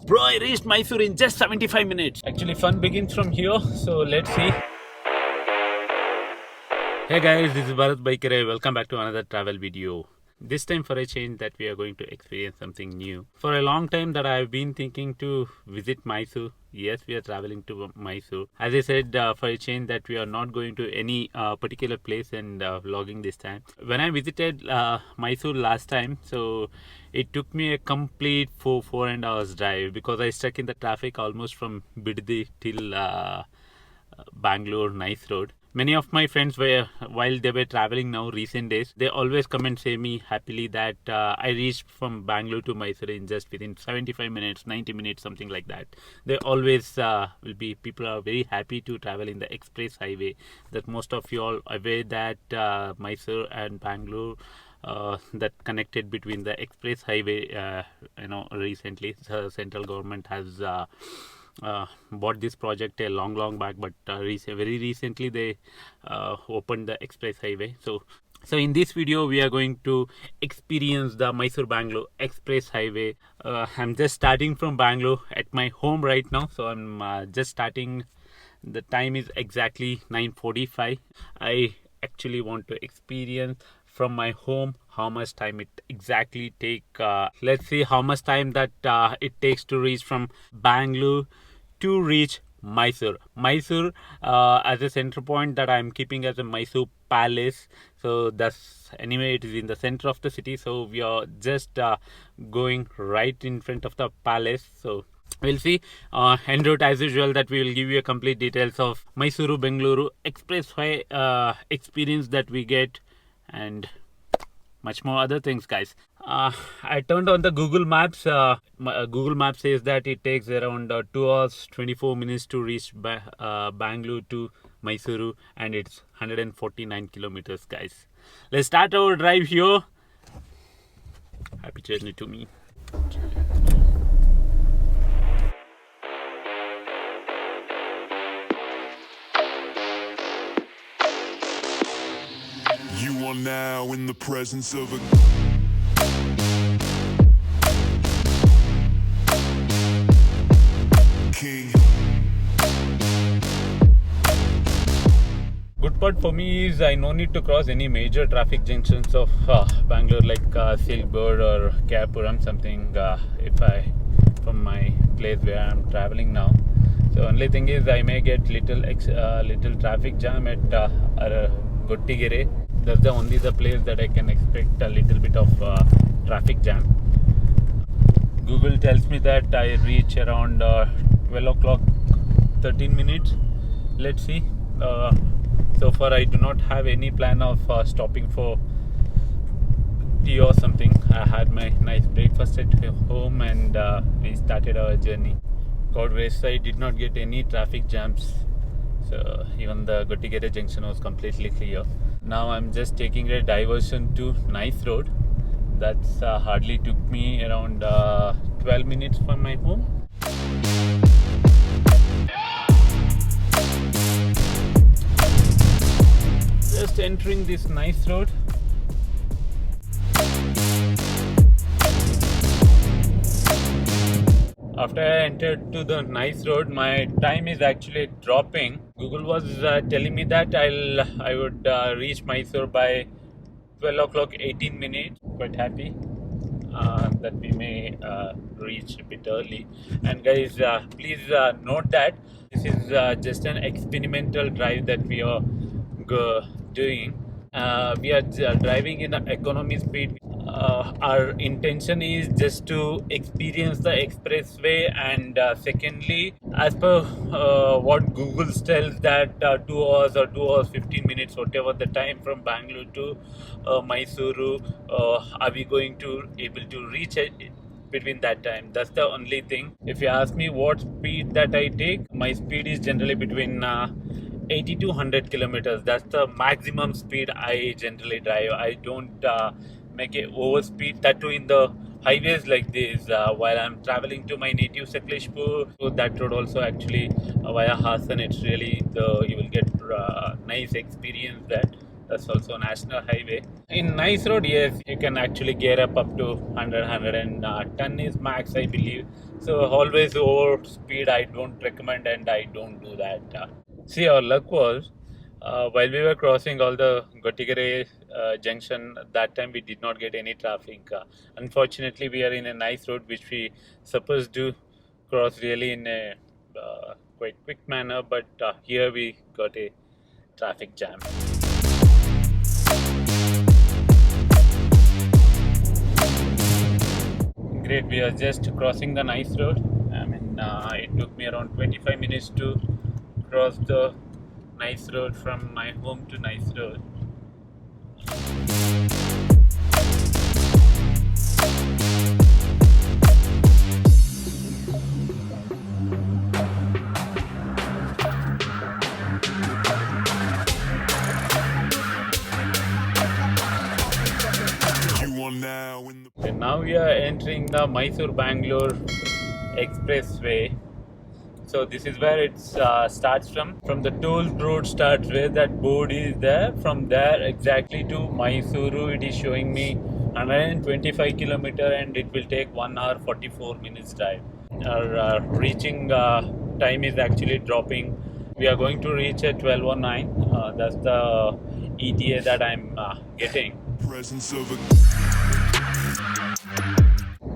Bro, I reached Mysore in just 75 minutes. Actually, fun begins from here, so let's see. Hey guys, this is Bharath Bykere. Welcome back to another travel video. This time for a change that we are going to experience something new. For a long time that I've been thinking to visit Mysore. Yes, we are traveling to Mysore. As I said, for a change that we are not going to any particular place and vlogging this time. When I visited Mysore last time, so it took me a complete four and hours drive because I stuck in the traffic almost from Biddi till Bangalore Nice Road. Many of my friends were, while they were traveling now recent days, they always come and say me happily that I reached from Bangalore to Mysore in just within 75 minutes, 90 minutes, something like that. They always will be, people are very happy to travel in the express highway. That most of you all aware that Mysore and Bangalore that connected between the express highway, recently the central government has bought this project a long back, but very recently they opened the express highway. So in this video we are going to experience the Mysore-Bangalore express highway. I'm just starting from Bangalore at my home right now, so I'm just starting. The time is exactly 9:45. I actually want to experience from my home how much time it exactly take. Let's see how much time that it takes to reach from Bangalore to reach Mysore. Mysore as a center point that I'm keeping as a Mysore Palace. So that's anyway it is in the center of the city. So we are just going right in front of the palace. So we'll see en route as usual that we will give you a complete details of Mysuru-Bengaluru Expressway experience that we get and much more other things, guys. I turned on the Google Maps. Google Maps says that it takes around 2 hours 24 minutes to reach Bangalore to Mysuru, and it's 149 kilometers, guys. Let's start our drive here. Happy journey to me. You are now in the presence of a king. Good part for me is I no need to cross any major traffic junctions of Bangalore like Silbird or Kapuram, something if I from my place where I'm traveling now. So only thing is I may get little traffic jam at Gottigere. That's the only place that I can expect a little bit of traffic jam. Google tells me that I reach around 12 o'clock 13 minutes. Let's see. So far I do not have any plan of stopping for tea or something. I had my nice breakfast at home and we started our journey. God grace, I did not get any traffic jams. So even the Gottigere junction was completely clear. Now I'm just taking a diversion to Nice Road. That's hardly took me around 12 minutes from my home. Just entering this Nice Road. After I entered to the Nice Road, my time is actually dropping. Google was telling me that I would reach Mysore by 12 o'clock 18 minutes. Quite happy that we may reach a bit early. And guys, please note that this is just an experimental drive that we are doing. We are driving in economy speed. Our intention is just to experience the expressway, and secondly, as per what Google tells that 2 hours or 2 hours 15 minutes, whatever the time from Bangalore to Mysuru, are we going to able to reach it between that time? That's the only thing. If you ask me what speed that I take, my speed is generally between 80 to 100 kilometers. That's the maximum speed I generally drive. I don't make a overspeed, that too in the highways like this while I'm traveling to my native Sakleshpur. So that road also actually via Hassan, it's really you will get nice experience that That's also a national highway. In nice road, yes, you can actually gear up to 110 is max, I believe. So always over speed, I don't recommend, and I don't do that. See, our luck was while we were crossing all the Gotigere junction, that time we did not get any traffic. Unfortunately, we are in a nice road which we supposed to cross really in a quite quick manner, but here we got a traffic jam. Great, we are just crossing the nice road. I mean, it took me around 25 minutes to cross the nice road from my home to nice road. You are now in the And now we are entering the Mysore Bangalore Expressway. So this is where it starts from the toll road starts, where that board is there. From there exactly to Mysuru, it is showing me 125 kilometer, and it will take 1 hour 44 minutes drive. Our reaching time is actually dropping. We are going to reach at 12:09. That's the ETA that I'm getting. presence of a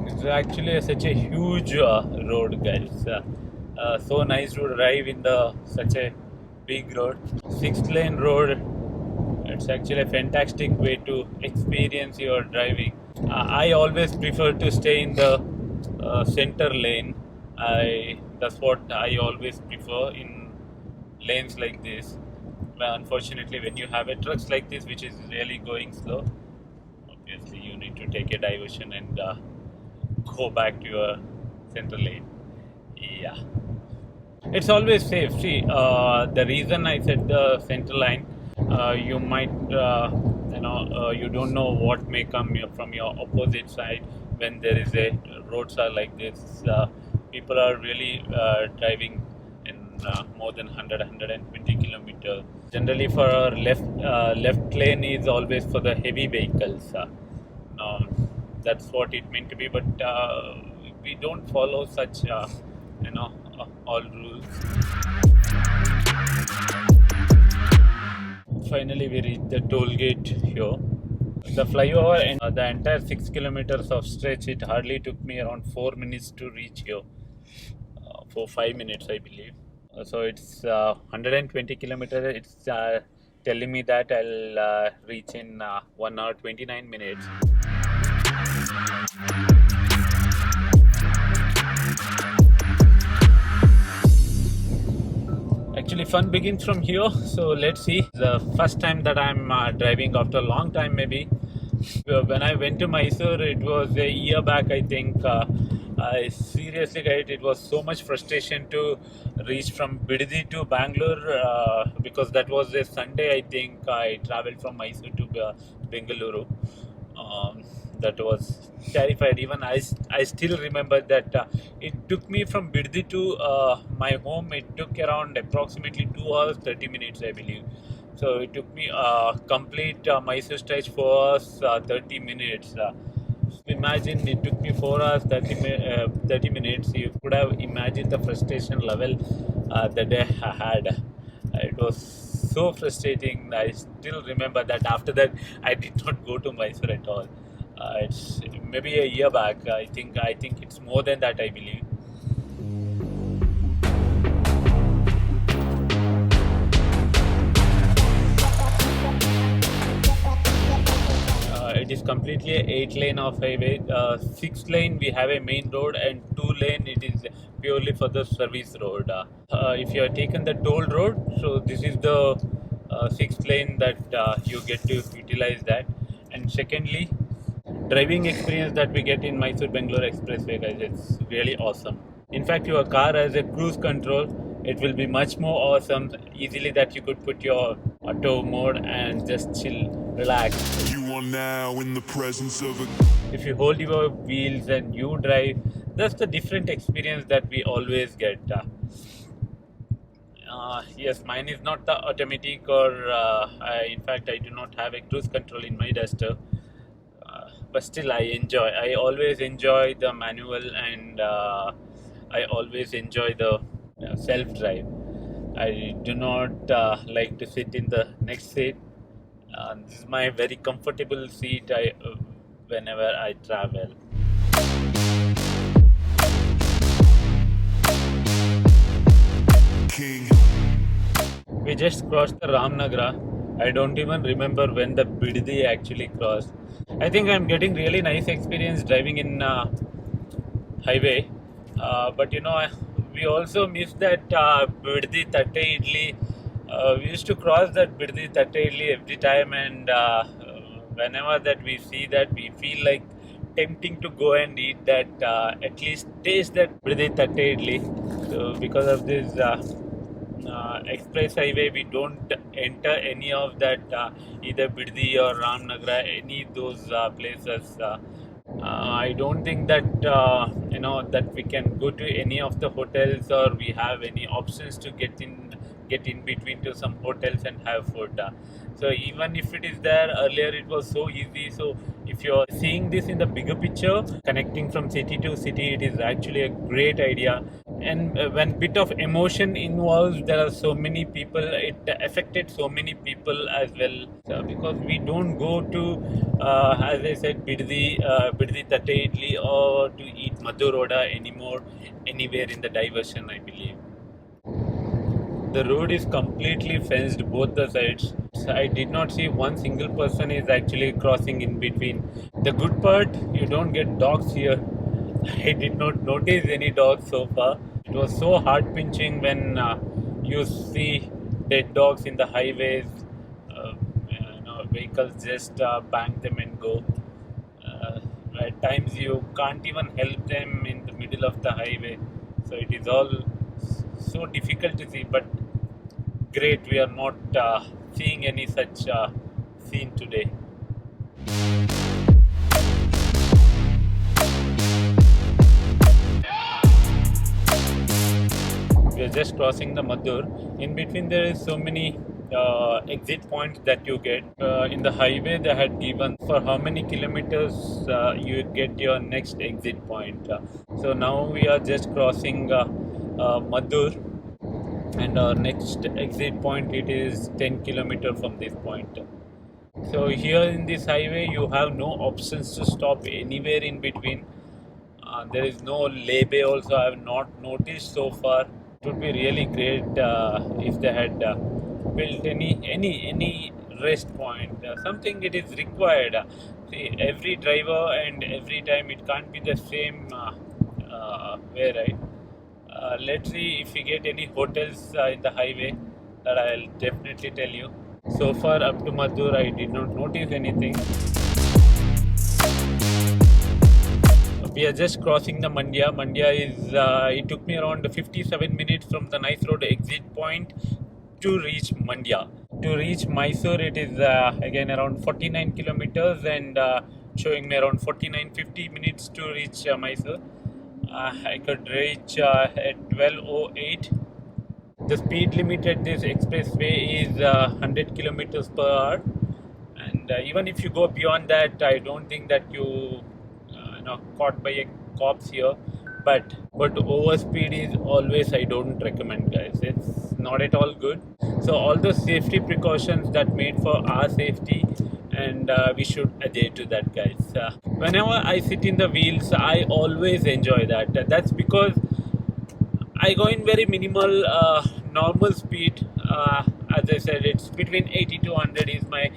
It's actually such a huge road, guys. So nice to drive in the such a big road, 6-lane road. It's actually a fantastic way to experience your driving. I always prefer to stay in the center lane. That's what I always prefer in lanes like this. But unfortunately, when you have a trucks like this, which is really going slow, obviously you need to take a diversion and go back to your center lane. Yeah, it's always safe. See, the reason I said the center line, you might, you don't know what may come from your opposite side when there is a roads are like this. People are really driving in more than 100, 120 kilometers. Generally, for our left lane is always for the heavy vehicles. That's what it meant to be, but we don't follow such all rules. Finally we reached the toll gate here, the flyover, and the entire 6 kilometers of stretch, it hardly took me around 4 minutes to reach here, for 5 minutes I believe. So it's 120 kilometers. It's telling me that I'll reach in 1 hour 29 minutes. Actually, fun begins from here. So let's see. The first time that I'm driving after a long time, maybe. When I went to Mysore, it was a year back, I think. I seriously, guys, it was so much frustration to reach from Bidadi to Bangalore, because that was a Sunday, I think. I traveled from Mysore to Bengaluru. That was terrified. Even I still remember that it took me from Bidadi to my home. It took around approximately 2 hours 30 minutes, I believe. So it took me complete Mysore stretch 4 hours 30 minutes. Imagine it took me 4 hours 30 minutes. You could have imagined the frustration level the day I had. It was so frustrating. I still remember that after that I did not go to Mysore at all. It's maybe a year back. I think it's more than that, I believe. It is completely a 8-lane of highway. 6 lane we have a main road, and 2 lane it is purely for the service road. If you have taken the toll road, so this is the 6th lane that you get to utilize that. And secondly, driving experience that we get in Mysore Bengaluru Expressway, guys, it's really awesome. In fact, your car has a cruise control. It will be much more awesome, easily, that you could put your auto mode and just chill, relax. You are now in the presence of a If you hold your wheels and you drive, that's the different experience that we always get. Yes, mine is not the automatic, or in fact, I do not have a cruise control in my Duster. But still, I enjoy. I always enjoy the manual, and I always enjoy the self drive. I do not like to sit in the next seat. This is my very comfortable seat. Whenever I travel. King. We just crossed the Ramnagara. I don't even remember when the Biddi actually crossed. I think I'm getting really nice experience driving in highway. But we also missed that Biddi Tatte Idli. We used to cross that Biddi Tatte Idli every time, and whenever that we see that, we feel like tempting to go and eat that, at least taste that Biddi Tatte Idli. So because of this express highway, we don't enter any of that, either Biddi or Ramnagara, any of those places. I don't think that that we can go to any of the hotels, or we have any options to get in between to some hotels and have food. So even if it is there, earlier it was so easy. So if you're seeing this in the bigger picture, connecting from city to city, it is actually a great idea. And when bit of emotion involves, there are so many people, it affected so many people as well. So because we don't go to, as I said, Biddi Tatte Idli, or to eat Madhu Roda anymore, anywhere in the diversion, I believe. The road is completely fenced both the sides. I did not see one single person is actually crossing in between. The good part, you don't get dogs here. I did not notice any dogs so far. It was so heart pinching when you see dead dogs in the highways. Vehicles just bang them and go. At times you can't even help them in the middle of the highway. So it is all so difficult to see. But great, we are not seeing any such scene today. We are just crossing the Madur. In between, there is so many exit points that you get. In the highway, they had given for how many kilometers you get your next exit point. So now we are just crossing Madur, and our next exit point, it is 10 kilometers from this point. So here in this highway, you have no options to stop anywhere in between. There is no lay-by also. I have not noticed so far. It would be really great if they had built any rest point. Something it is required. See, every driver and every time it can't be the same way, right? Let's see if we get any hotels in the highway. That I'll definitely tell you. So far up to Madur, I did not notice anything. We are just crossing the Mandya. Mandya is, it took me around 57 minutes from the Nice Road exit point to reach Mandya. To reach Mysore, it is again around 49 kilometers, and showing me around 49-50 minutes to reach Mysore. I could reach at 12:08. The speed limit at this expressway is 100 kilometers per hour, and even if you go beyond that, I don't think that you caught by a cops here. But overspeed is always, I don't recommend, guys. It's not at all good. So all the safety precautions that made for our safety, and we should adhere to that, guys. Whenever I sit in the wheels, I always enjoy that. That's because I go in very minimal, normal speed. As I said, it's between 80 to 100 is my.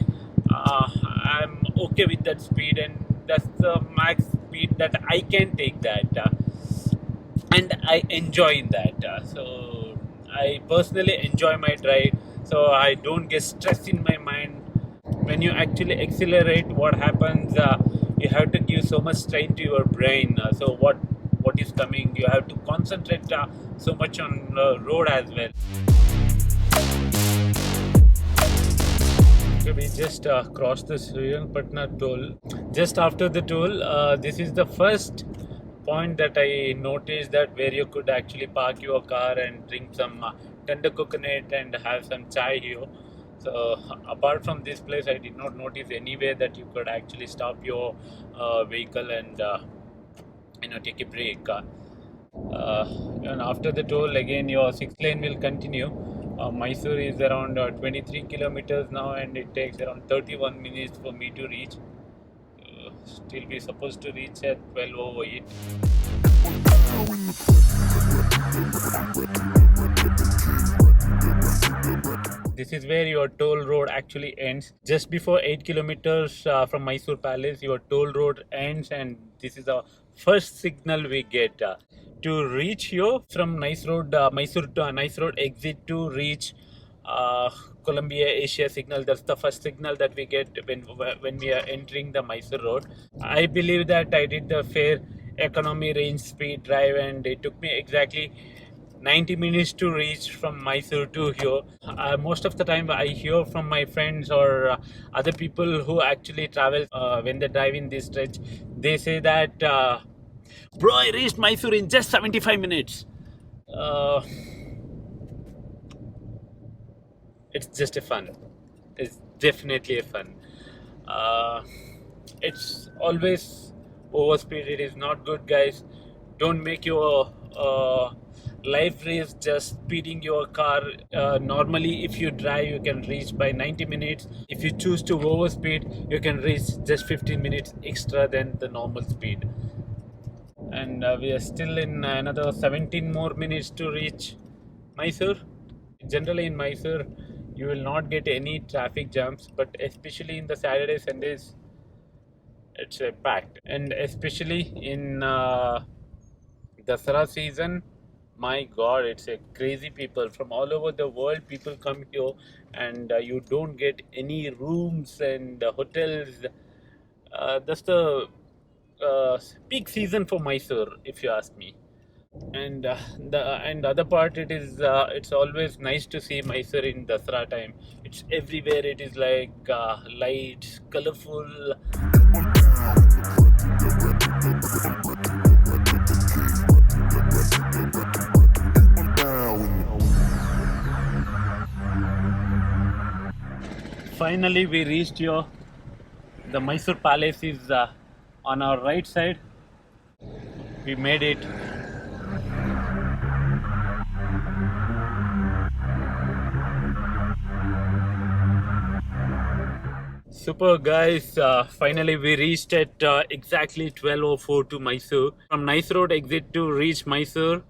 I'm okay with that speed, and that's the max speed that I can take that, and I enjoy that. So I personally enjoy my drive. So I don't get stressed in my mind. When you actually accelerate, what happens? You have to give so much strain to your brain. So what is coming? You have to concentrate so much on the road as well. Okay, we just crossed the Srirangpatna toll. Just after the toll, this is the first point that I noticed that where you could actually park your car and drink some tender coconut and have some chai here. So apart from this place, I did not notice anywhere that you could actually stop your vehicle and take a break. And after the toll, again your 6 lane will continue. Mysore is around 23 kilometers now, and it takes around 31 minutes for me to reach. Still, we supposed to reach at 12:08. This is where your toll road actually ends. Just before 8 kilometers from Mysore Palace, your toll road ends, and this is the first signal we get. To reach here from Mysore to Nice Road exit to reach Columbia Asia signal. That's the first signal that we get when we are entering the Mysore Road. I believe that I did the fair economy range speed drive, and it took me exactly 90 minutes to reach from Mysore to here. Most of the time I hear from my friends or other people who actually travel when they drive in this stretch, they say that bro, I reached Mysore in just 75 minutes. It's just a fun. It's definitely a fun. It's always overspeed. It is not good, guys. Don't make your life race just speeding your car. Normally, if you drive, you can reach by 90 minutes. If you choose to overspeed, you can reach just 15 minutes extra than the normal speed. And we are still in another 17 more minutes to reach Mysore. Generally in Mysore, you will not get any traffic jams, but especially in the Saturday, Sundays, it's packed. And especially in Dasara season, my God, it's a crazy people from all over the world. People come here, and you don't get any rooms and hotels. That's the peak season for Mysore, if you ask me. And the other part, it's always nice to see Mysore in Dasara time. It's everywhere. It is like lights, colorful. Finally, we reached here. The Mysore Palace is on our right side. We made it. Super, guys, finally we reached at exactly 12:04 to Mysore. From Nice Road exit to reach Mysore,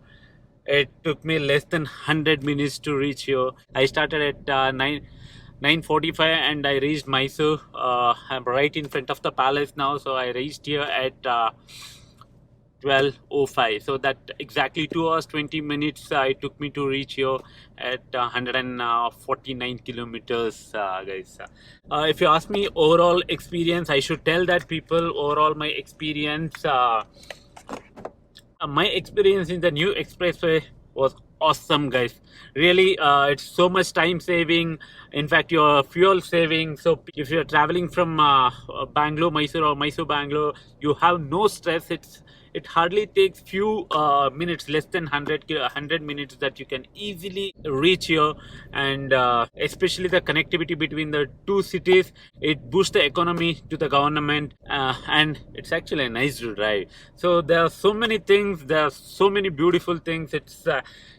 it took me less than 100 minutes to reach here. I started at 9:45 and I reached Mysore. I'm right in front of the palace now, so I reached here at 12:05. So that exactly 2 hours 20 minutes it took me to reach here at 149 kilometers, guys. If you ask me overall experience, I should tell that people overall my experience. My experience in the new expressway was awesome, guys. Really, it's so much time saving. In fact, your fuel saving. So if you're traveling from Bangalore Mysore or Mysore Bangalore, you have no stress. It hardly takes few minutes, less than 100 minutes, that you can easily reach here. And especially the connectivity between the two cities, it boosts the economy to the government, and it's actually a nice to drive. So there are so many things, there are so many beautiful things. It's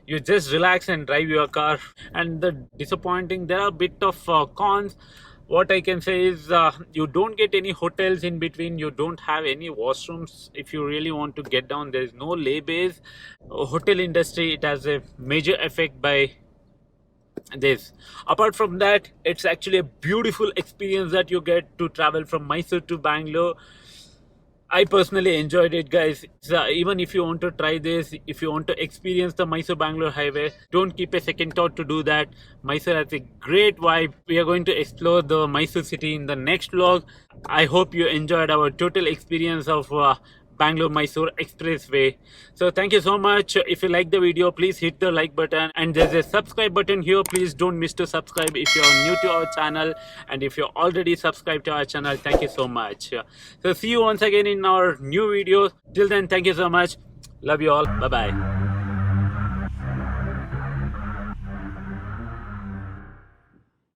you just relax and drive your car. And the disappointing, there are a bit of cons. What I can say is you don't get any hotels in between. You don't have any washrooms. If you really want to get down, there is no lay-bys. Hotel industry, it has a major effect by this. Apart from that, it's actually a beautiful experience that you get to travel from Mysore to Bangalore. I personally enjoyed it, guys. Even if you want to try this, if you want to experience the Mysore-Bangalore highway, don't keep a second thought to do that. Mysore has a great vibe. We are going to explore the Mysore city in the next vlog. I hope you enjoyed our total experience of Bengaluru Mysuru Expressway. So thank you so much. If you like the video, please hit the like button, and there's a subscribe button here. Please don't miss to subscribe if you're new to our channel, and if you're already subscribed to our channel, thank you so much. So see you once again in our new video. Till then, thank you so much. Love you all. Bye bye.